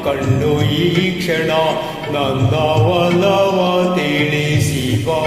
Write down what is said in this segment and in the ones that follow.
ಕಂಡು ಈ ಕ್ಷಣ ನನ್ನ ಒಲವ ತಿಳಿಸಿ ಬಾ.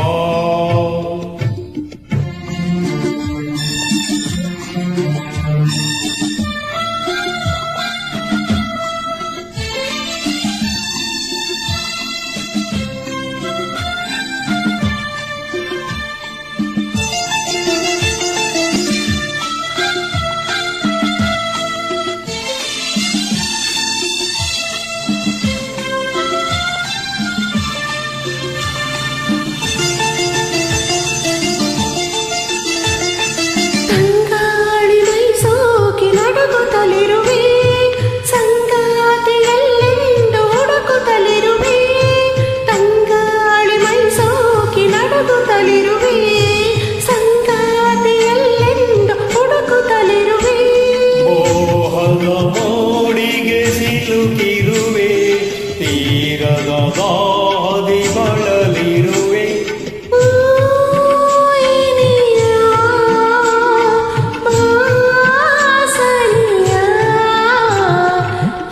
ಸಿಲುಕಿರುವೆ ತೀರದ ದಾದಿ ಬಳಲಿರುವೆ.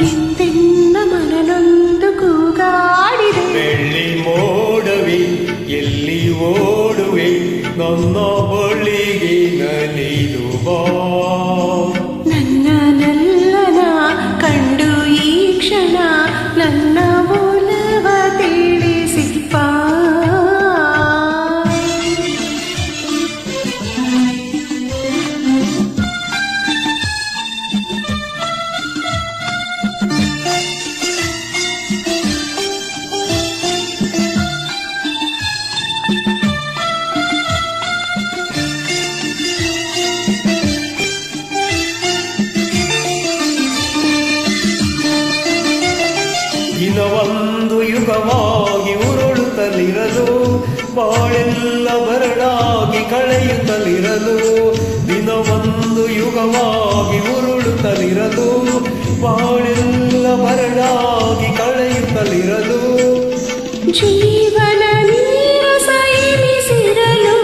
ಎಂದೆನ್ನ ಮನನೊಂದು ಕೂಗಾಡಿದೆ. ಬೆಳ್ಳಿ ಮೋಡವೆ ಎಲ್ಲಿ ಓಡುವೆ ನನ್ನ ಬಳಿಗೆ ನಲಿದು ಬಾ. ಕಂಡು ಈ ಕ್ಷಣ ನನ್ನ ಮೂಲವ ತಿಳಿಸಿ ಬಾ. ದಿನವೊಂದು ಯುಗವಾಗಿ ಉರುಳುತ್ತಲಿರಲು ಬಾಳೆಲ್ಲ ಬರಡಾಗಿ ಕಳೆಯುತ್ತಲಿರಲು. ದಿನವೊಂದು ಯುಗವಾಗಿ ಉರುಳುತ್ತಲಿರಲು ಬಾಳೆಲ್ಲ ಬರಡಾಗಿ ಕಳೆಯುತ್ತಲಿರಲು. ಜೀವನ ನೀರಸ ಎನಿಸಿರಲು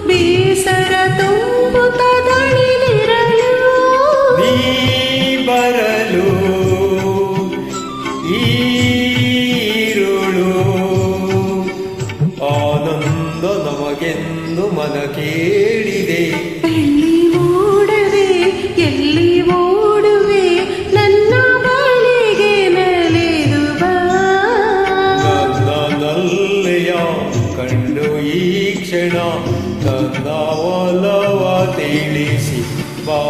ಬೇಸರ ತುಂಬುತ್ತ ದಣಿದಿರಲು. ನೀ ಬರಲು ಈರುಳು ಆನಂದ ನಮಗೆಂದು ಮನ ಕೇಳಿದೆ. ಎಲ್ಲಿ ಓಡವೆ ಎಲ್ಲಿ ಓಡುವೆ ನನ್ನ ಬಳಿಗೆ ನಲಿದು ಬಾ. ನನ್ನನಲ್ಲೆಯ ಕಂಡು ಈ ಕ್ಷಣ ನನ್ನ ಒಲವ ತಿಳಿಸಿ ಬಾ.